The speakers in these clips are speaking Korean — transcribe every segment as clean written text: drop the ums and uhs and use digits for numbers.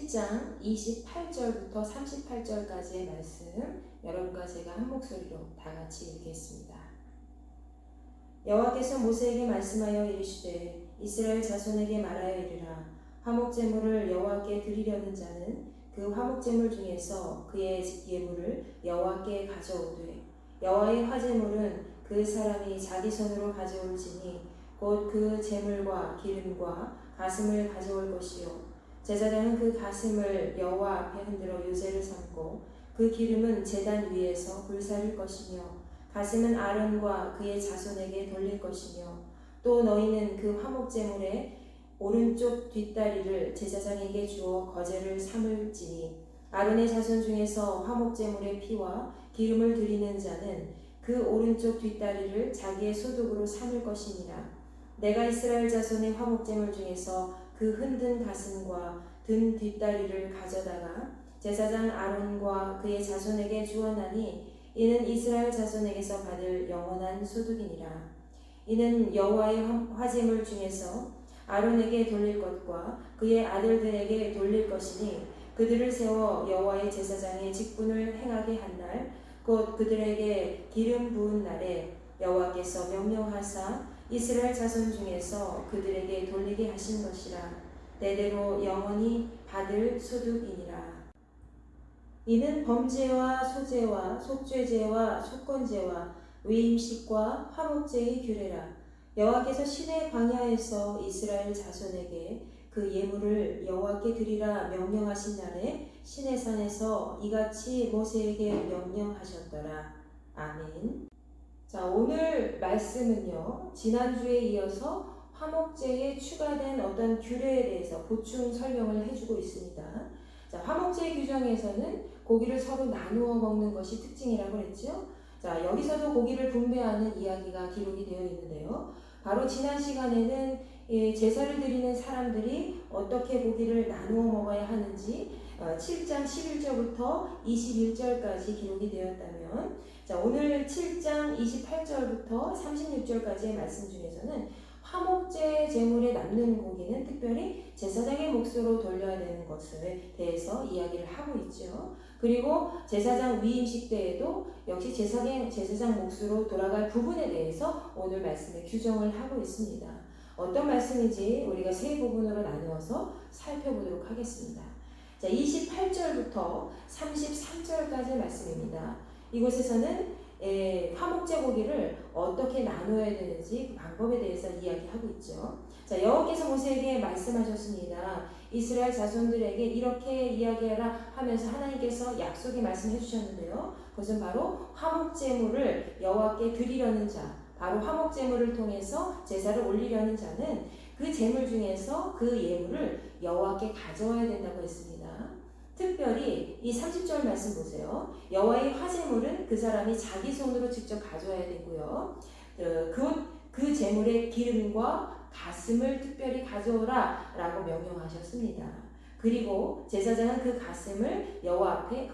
7장 28절부터 38절까지의 말씀, 여러분과 제가 한 목소리로 다 같이 읽겠습니다. 여호와께서 모세에게 말씀하여 이르시되 이스라엘 자손에게 말하여 이르라. 화목제물을 여호와께 드리려는 자는 그 화목제물 중에서 그의 예물을 여호와께 가져오되 여호와의 화제물은 그 사람이 자기 손으로 가져올지니 곧 그 제물과 기름과 가슴을 가져올 것이요 제사장은 그 가슴을 여호와 앞에 흔들어 요제를 삼고 그 기름은 제단 위에서 불사를 것이며 가슴은 아론과 그의 자손에게 돌릴 것이며 또 너희는 그 화목제물의 오른쪽 뒷다리를 제사장에게 주어 거제를 삼을지니 아론의 자손 중에서 화목제물의 피와 기름을 드리는 자는 그 오른쪽 뒷다리를 자기의 소득으로 삼을 것이니라. 내가 이스라엘 자손의 화목제물 중에서 그 흔든 가슴과 든 뒷다리를 가져다가 제사장 아론과 그의 자손에게 주었나니 이는 이스라엘 자손에게서 받을 영원한 소득이니라. 이는 여호와의 화제물 중에서 아론에게 돌릴 것과 그의 아들들에게 돌릴 것이니 그들을 세워 여호와의 제사장의 직분을 행하게 한 날 곧 그들에게 기름 부은 날에 여호와께서 명령하사 이스라엘 자손 중에서 그들에게 돌리게 하신 것이라. 대대로 영원히 받을 소득이니라. 이는 범죄와 소죄와 속죄죄와 속건죄와 위임식과 화목제의 규례라. 여호와께서 시내 광야에서 이스라엘 자손에게 그 예물을 여호와께 드리라 명령하신 날에 시내산에서 이같이 모세에게 명령하셨더라. 아멘. 자, 오늘 말씀은요, 지난주에 이어서 화목제에 추가된 어떤 규례에 대해서 보충 설명을 해주고 있습니다. 자, 화목제 규정에서는 고기를 서로 나누어 먹는 것이 특징이라고 했죠. 자, 여기서도 고기를 분배하는 이야기가 기록이 되어 있는데요. 바로 지난 시간에는 제사를 드리는 사람들이 어떻게 고기를 나누어 먹어야 하는지 7장 11절부터 21절까지 기록이 되었다면, 자, 오늘 7장 28절부터 36절까지의 말씀 중에서는 화목제 제물에 남는 고기는 특별히 제사장의 몫으로 돌려야 되는 것에 대해서 이야기를 하고 있죠. 그리고 제사장 위임식 때에도 역시 제사장 몫으로 돌아갈 부분에 대해서 오늘 말씀에 규정을 하고 있습니다. 어떤 말씀인지 우리가 세 부분으로 나누어서 살펴보도록 하겠습니다. 자, 28절부터 33절까지의 말씀입니다. 이곳에서는 화목제 고기를 어떻게 나눠야 되는지 그 방법에 대해서 이야기하고 있죠. 자, 여호와께서 모세에게 말씀하셨습니다. 이스라엘 자손들에게 이렇게 이야기하라 하면서 하나님께서 약속의 말씀해 주셨는데요. 그것은 바로 화목제물을 여호와께 드리려는 자, 바로 화목제물을 통해서 제사를 올리려는 자는 그 제물 중에서 그 예물을 여호와께 가져와야 된다고 했습니다. 특별히 이 30절 말씀 보세요. 여호와의 화제물은 그 사람이 자기 손으로 직접 가져와야 되고요. 그 제물의 기름과 가슴을 특별히 가져오라 라고 명령하셨습니다. 그리고 제사장은 그 가슴을 여호와 앞에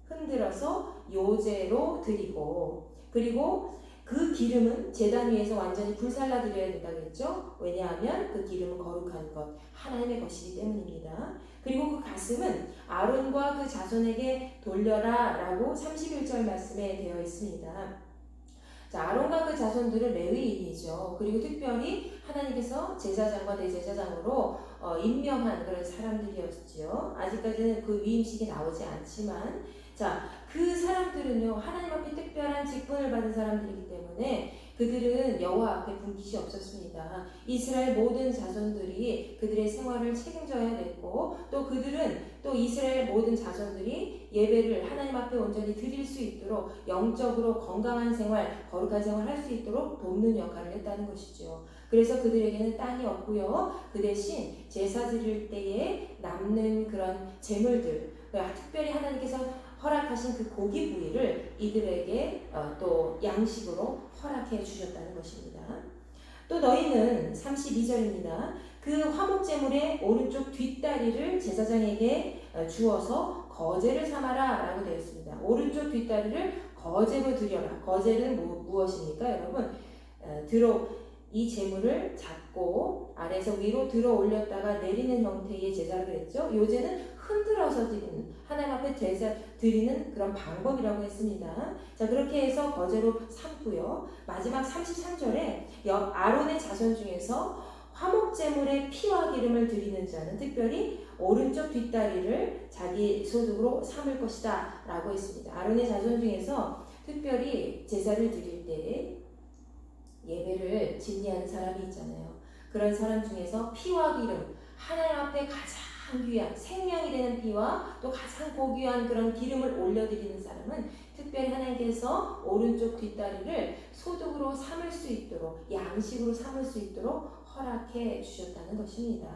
흔들어서 요제로 드리고, 그리고 그 기름은 제단 위에서 완전히 불살라 드려야 된다고 했죠. 왜냐하면 그 기름은 거룩한 것, 하나님의 것이기 때문입니다. 그리고 그 가슴은 아론과 그 자손에게 돌려라 라고 31절 말씀에 되어 있습니다. 자, 아론과 그 자손들은 레위인이죠. 그리고 특별히 하나님께서 제사장과 대제사장으로 임명한 그런 사람들이었죠. 아직까지는 그 위임식이 나오지 않지만, 자, 그 사람들은요, 하나님 앞에 특별한 직분을 받은 사람들이기 때문에 그들은 여호와 앞에 분깃이 없었습니다. 이스라엘 모든 자손들이 그들의 생활을 책임져야 됐고, 또 그들은 또 이스라엘 모든 자손들이 예배를 하나님 앞에 온전히 드릴 수 있도록 영적으로 건강한 생활, 거룩한 생활을 할 수 있도록 돕는 역할을 했다는 것이죠. 그래서 그들에게는 땅이 없고요. 그 대신 제사 드릴 때에 남는 그런 제물들, 특별히 하나님께서 허락하신 그 고기 부위를 이들에게 또 양식으로 허락해 주셨다는 것입니다. 또 너희는 32절입니다. 그 화목제물의 오른쪽 뒷다리를 제사장에게 주어서 거제를 삼아라 라고 되어 있습니다. 오른쪽 뒷다리를 거제로 드려라. 거제는 무엇입니까, 여러분? 이 제물을 잡고 아래에서 위로 들어 올렸다가 내리는 형태의 제사를 그랬죠. 요제는 흔들어서 드리는, 하나님 앞에 제사 드리는 그런 방법이라고 했습니다. 자, 그렇게 해서 거제로 삼고요. 마지막 33절에 아론의 자손 중에서 화목제물의 피와 기름을 드리는 자는 특별히 오른쪽 뒷다리를 자기 소득으로 삼을 것이다 라고 했습니다. 아론의 자손 중에서 특별히 제사를 드릴 때 예배를 진리하는 사람이 있잖아요. 그런 사람 중에서 피와 기름, 하나님 앞에 가장 귀한 생명이 되는 피와 또 가장 고귀한 그런 기름을 올려드리는 사람은 특별히 하나님께서 오른쪽 뒷다리를 소득으로 삼을 수 있도록, 양식으로 삼을 수 있도록 허락해 주셨다는 것입니다.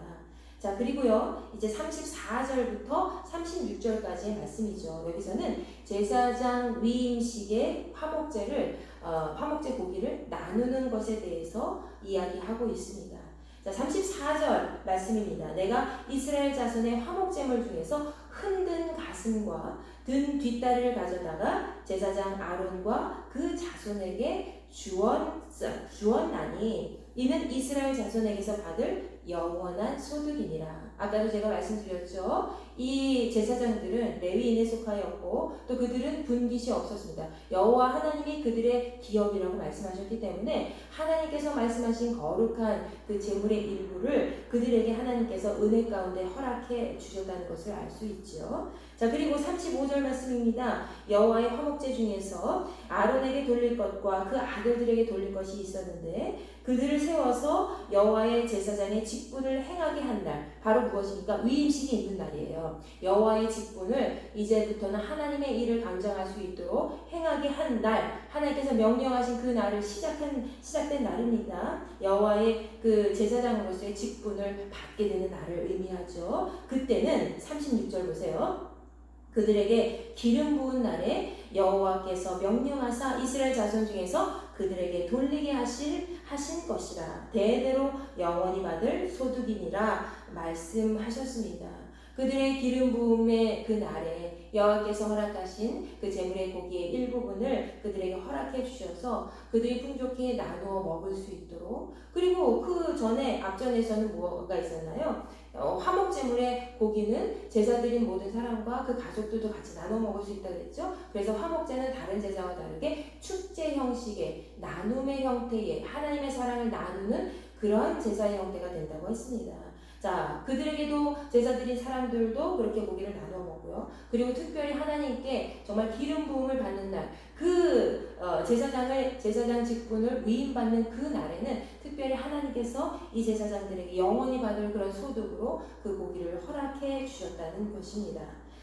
자, 그리고요, 이제 34절부터 36절까지의 말씀이죠. 여기서는 제사장 위임식의 화목제 고기를 나누는 것에 대해서 이야기하고 있습니다. 자, 34절 말씀입니다. 내가 이스라엘 자손의 화목제물 중에서 흔든 가슴과 든 뒷다리를 가져다가 제사장 아론과 그 자손에게 주었나니 이는 이스라엘 자손에게서 받을 영원한 소득이니라. 아까도 제가 말씀드렸죠. 이 제사장들은 레위인에 속하였고 또 그들은 분깃이 없었습니다. 여호와 하나님이 그들의 기업이라고 말씀하셨기 때문에 하나님께서 말씀하신 거룩한 그 제물의 일부를 그들에게 하나님께서 은혜 가운데 허락해 주셨다는 것을 알 수 있죠. 자, 그리고 35절 말씀입니다. 여호와의 화목제 중에서 아론에게 돌릴 것과 그 아들들에게 돌릴 것이 있었는데 그들을 세워서 여호와의 제사장의 직분을 행하게 한 날, 바로 무엇입니까? 위임식이 있는 날이에요. 여호와의 직분을 이제부터는 하나님의 일을 감당할 수 있도록 행하게 한 날, 하나님께서 명령하신 그 날을 시작된 날입니다. 여호와의 그 제사장으로서의 직분을 받게 되는 날을 의미하죠. 그때는 36절 보세요. 그들에게 기름 부은 날에 여호와께서 명령하사 이스라엘 자손 중에서 그들에게 돌리게 하신 것이라 대대로 영원히 받을 소득이니라 말씀하셨습니다. 그들의 기름 부음의 그 날에 여호와께서 허락하신 그 제물의 고기의 일부분을 그들에게 허락해 주셔서 그들이 풍족히 나누어 먹을 수 있도록, 그리고 그 전에 앞전에서는 뭐가 있었나요? 화목제물의 고기는 제사 드린 모든 사람과 그 가족들도 같이 나눠 먹을 수 있다고 했죠. 그래서 화목제는 다른 제사와 다르게 축제 형식의 나눔의 형태의 하나님의 사랑을 나누는 그런 제사의 형태가 된다고 했습니다. 자, 그들에게도 제사 드린 사람들도 그렇게 고기를 나눠 먹고요. 그리고 특별히 하나님께 정말 기름 부음을 받는 날, 그 제사장 직분을 위임받는 그 날에는 특별히 하나님께서 이 제사장들에게 영원히 받을 그런 소득으로 그 고기를 허락해 주셨다는 것입니다.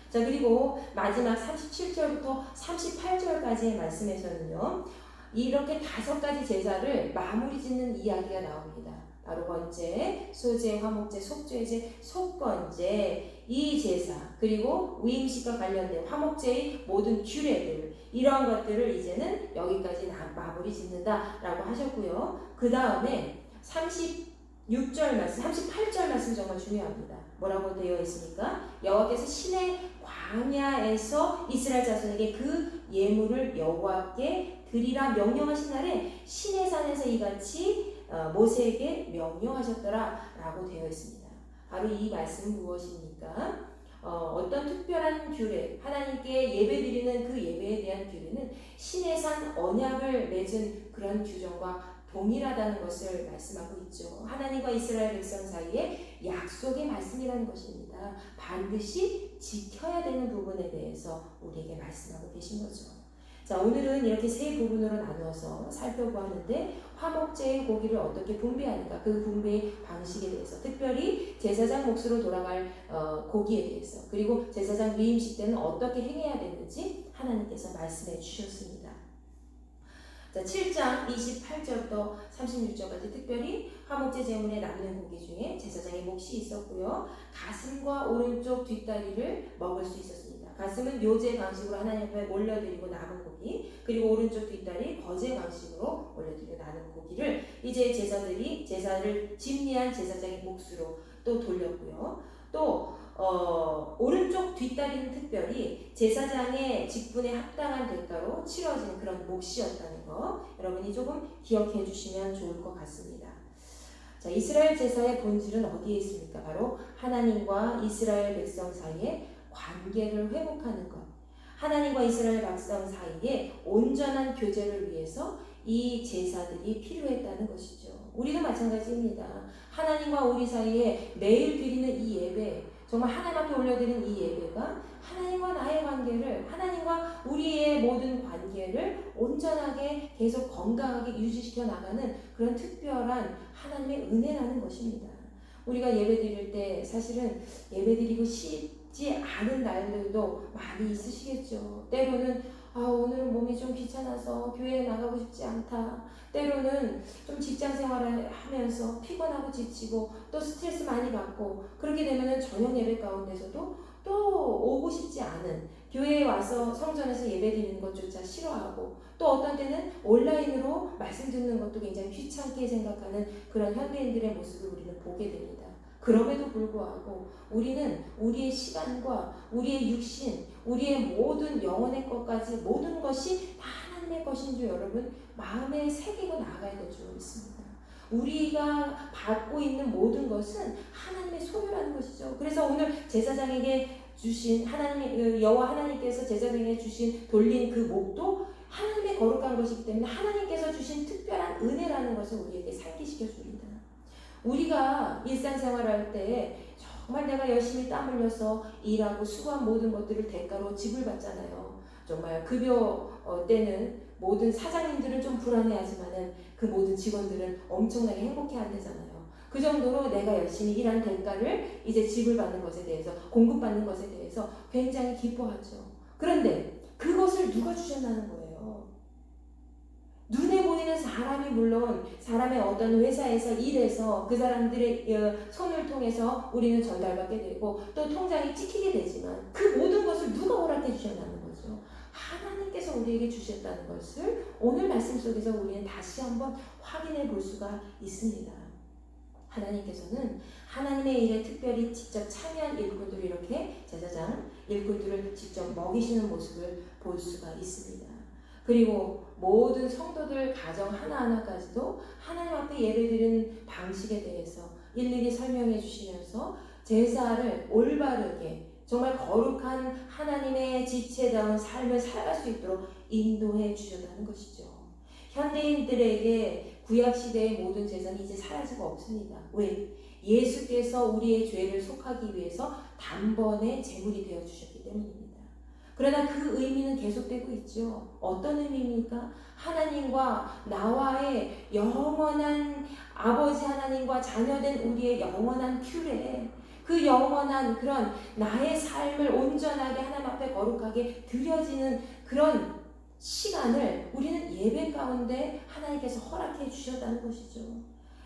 자, 그리고 마지막 37절부터 38절까지의 말씀에서는요, 이렇게 5가지 제사를 마무리 짓는 이야기가 나옵니다. 바로 번제, 소제, 화목제, 속죄제, 속건제, 이 제사, 그리고 위임식과 관련된 화목제의 모든 규례들, 이러한 것들을 이제는 여기까지 마무리 짓는다라고 하셨고요. 그 다음에 36절 말씀, 38절 말씀 정말 중요합니다. 뭐라고 되어 있습니까? 여호와께서 신의 광야에서 이스라엘 자손에게 그 예물을 여호와께 드리라 명령하신 날에 신의 산에서 이같이 모세에게 명령하셨더라 라고 되어 있습니다. 바로 이 말씀은 무엇입니까? 어떤 특별한 규례, 하나님께 예배 드리는 그 예배에 대한 규례는 신의 산 언약을 맺은 그런 규정과 동일하다는 것을 말씀하고 있죠. 하나님과 이스라엘 백성 사이에 약속의 말씀이라는 것입니다. 반드시 지켜야 되는 부분에 대해서 우리에게 말씀하고 계신 거죠. 자, 오늘은 이렇게 세 부분으로 나누어서 살펴보았는데 화목제의 고기를 어떻게 분배하는가, 그 분배 방식에 대해서, 특별히 제사장 몫으로 돌아갈 고기에 대해서, 그리고 제사장 위임식 때는 어떻게 행해야 되는지 하나님께서 말씀해 주셨습니다. 자, 7장 28절부터 36절까지 특별히 화목제 제물에 남는 고기 중에 제사장의 몫이 있었고요. 가슴과 오른쪽 뒷다리를 먹을 수 있었습니다. 가슴은 요제 방식으로 하나님 앞에 올려드리고 남은 고기, 그리고 오른쪽 뒷다리 거제 방식으로 올려드리고 남은 고기를 이제 제사를 집리한 제사장의 몫으로 또 돌렸고요. 또 오른쪽 뒷다리는 특별히 제사장의 직분에 합당한 대가로 치러지는 그런 몫이었다는 거, 여러분이 조금 기억해 주시면 좋을 것 같습니다. 자, 이스라엘 제사의 본질은 어디에 있습니까? 바로 하나님과 이스라엘 백성 사이의 관계를 회복하는 것. 하나님과 이스라엘 백성 사이에 온전한 교제를 위해서 이 제사들이 필요했다는 것이죠. 우리도 마찬가지입니다. 하나님과 우리 사이에 매일 드리는 이 예배, 정말 하나님 앞에 올려드리는 이 예배가 하나님과 나의 관계를, 하나님과 우리의 모든 관계를 온전하게 계속 건강하게 유지시켜 나가는 그런 특별한 하나님의 은혜라는 것입니다. 우리가 예배 드릴 때 사실은 예배 드리고 쉽지 않은 날들도 많이 있으시겠죠. 때로는 오늘은 몸이 좀 귀찮아서 교회에 나가고 싶지 않다. 때로는 좀 직장 생활을 하면서 피곤하고 지치고 또 스트레스 많이 받고, 그렇게 되면은 저녁 예배 가운데서도 또 오고 싶지 않은, 교회에 와서 성전에서 예배 드리는 것조차 싫어하고, 또 어떤 때는 온라인으로 말씀 듣는 것도 굉장히 귀찮게 생각하는 그런 현대인들의 모습을 우리는 보게 됩니다. 그럼에도 불구하고 우리는 우리의 시간과 우리의 육신, 우리의 모든 영혼의 것까지 모든 것이 다 하나님의 것인 줄 여러분 마음에 새기고 나아가야 될 줄 믿습니다. 우리가 받고 있는 모든 것은 하나님의 소유라는 것이죠. 그래서 오늘 제사장에게 주신 하나님, 여호와 하나님께서 제사장에게 주신 돌린 그 목도 하나님의 거룩한 것이기 때문에 하나님께서 주신 특별한 은혜라는 것을 우리에게 상기시켜 줍니다. 우리가 일상생활할 때 정말 내가 열심히 땀 흘려서 일하고 수고한 모든 것들을 대가로 지불 받잖아요. 정말 급여 때는 모든 사장님들은 좀 불안해하지만은 그 모든 직원들은 엄청나게 행복해한대잖아요. 그 정도로 내가 열심히 일한 대가를 이제 지불받는 것에 대해서, 공급받는 것에 대해서 굉장히 기뻐하죠. 그런데 그것을 누가 주셨다는 거예요? 눈에 보이는 사람이, 물론 사람의 어떤 회사에서 일해서 그 사람들의 손을 통해서 우리는 전달받게 되고 또 통장이 찍히게 되지만 그 모든 것을 누가 허락해 주셨다는 거죠? 하나님께서 우리에게 주셨다는 것을 오늘 말씀 속에서 우리는 다시 한번 확인해 볼 수가 있습니다. 하나님께서는 하나님의 일에 특별히 직접 참여한 일꾼들을, 이렇게 제사장 일꾼들을 직접 먹이시는 모습을 볼 수가 있습니다. 그리고 모든 성도들 가정 하나하나까지도 하나님 앞에 예배드리는 방식에 대해서 일일이 설명해 주시면서 제사를 올바르게 정말 거룩한 하나님의 지체다운 삶을 살아갈 수 있도록 인도해 주셨다는 것이죠. 현대인들에게 구약시대의 모든 제사는 이제 사라지고 없습니다. 왜? 예수께서 우리의 죄를 속하기 위해서 단번에 제물이 되어 주셨기 때문입니다. 그러나 그 의미는 계속되고 있죠. 어떤 의미입니까? 하나님과 나와의 영원한, 아버지 하나님과 자녀된 우리의 영원한 큐레, 그 영원한 그런 나의 삶을 온전하게 하나님 앞에 거룩하게 드려지는 그런 시간을 우리는 예배 가운데 하나님께서 허락해 주셨다는 것이죠.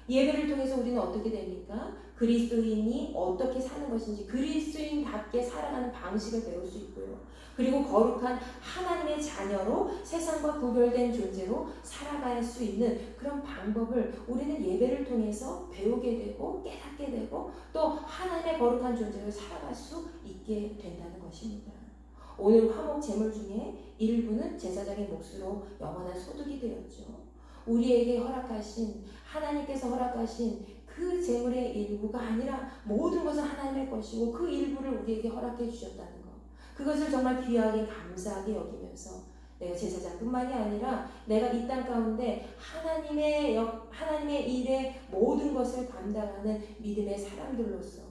예배를 통해서 우리는 어떻게 됩니까? 그리스도인이 어떻게 사는 것인지, 그리스도인답게 살아가는 방식을 배울 수 있고요. 그리고 거룩한 하나님의 자녀로 세상과 구별된 존재로 살아갈 수 있는 그런 방법을 우리는 예배를 통해서 배우게 되고 깨닫게 되고 또 하나님의 거룩한 존재로 살아갈 수 있게 된다는 것입니다. 오늘 화목 제물 중에 일부는 제사장의 몫으로 영원한 소득이 되었죠. 우리에게 허락하신, 하나님께서 허락하신 그 제물의 일부가 아니라 모든 것은 하나님의 것이고 그 일부를 우리에게 허락해 주셨다는 것, 그것을 정말 귀하게 감사하게 여기면서 내가 제사장뿐만이 아니라 내가 이 땅 가운데 하나님의 일의 모든 것을 감당하는 믿음의 사람들로서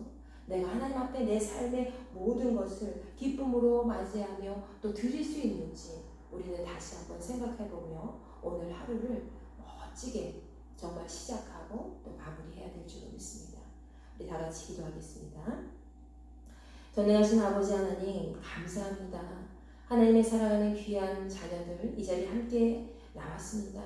내가 하나님 앞에 내 삶의 모든 것을 기쁨으로 맞이하며 또 드릴 수 있는지 우리는 다시 한번 생각해보며 오늘 하루를 멋지게 정말 시작하고 또 마무리해야 될 줄 믿습니다. 우리 다 같이 기도하겠습니다. 전능하신 아버지 하나님, 감사합니다. 하나님의 사랑하는 귀한 자녀들 이 자리에 함께 나왔습니다.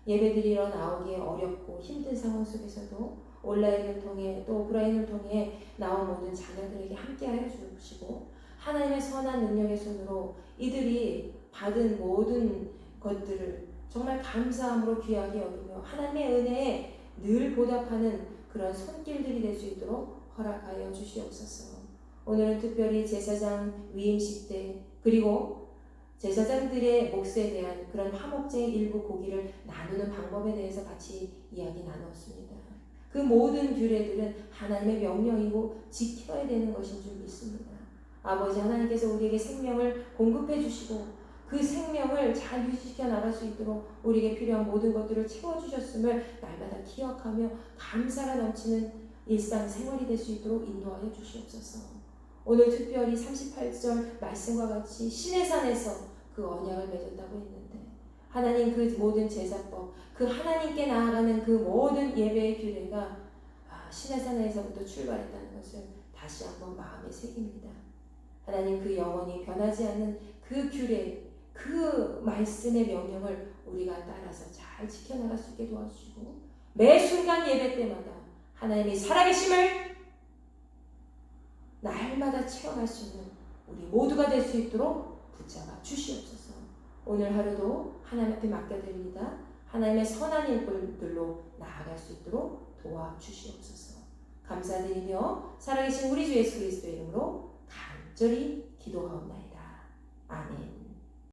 예배드리러 나오기 어렵고 힘든 상황 속에서도 온라인을 통해 또 오프라인을 통해 나온 모든 자녀들에게 함께하여 주시고 하나님의 선한 능력의 손으로 이들이 받은 모든 것들을 정말 감사함으로 귀하게 여기며 하나님의 은혜에 늘 보답하는 그런 손길들이 될 수 있도록 허락하여 주시옵소서. 오늘은 특별히 제사장 위임식 때 그리고 제사장들의 몫에 대한 그런 화목제의 일부 고기를 나누는 방법에 대해서 같이 이야기 나누었습니다. 그 모든 규례들은 하나님의 명령이고 지켜야 되는 것인 줄 믿습니다. 아버지 하나님께서 우리에게 생명을 공급해 주시고 그 생명을 잘 유지시켜 나갈 수 있도록 우리에게 필요한 모든 것들을 채워주셨음을 날마다 기억하며 감사가 넘치는 일상생활이 될 수 있도록 인도하여 주시옵소서. 오늘 특별히 38절 말씀과 같이 시내산에서 그 언약을 맺었다고 했는데 하나님 그 모든 제사법, 그 하나님께 나아가는 그 모든 예배의 규례가 시내산에서부터 출발했다는 것을 다시 한번 마음에 새깁니다. 하나님 그 영원히 변하지 않는 그 규례, 그 말씀의 명령을 우리가 따라서 잘 지켜나갈 수 있게 도와주시고 매 순간 예배 때마다 하나님이 살아계심을 날마다 체험할 수 있는 우리 모두가 될 수 있도록 붙잡아 주시옵소서. 오늘 하루도 하나님 앞에 맡겨드립니다. 하나님의 선한 일들로 나아갈 수 있도록 도와주시옵소서. 감사드리며 살아계신 우리 주 예수 그리스도의 이름으로 간절히 기도하옵나이다. 아멘.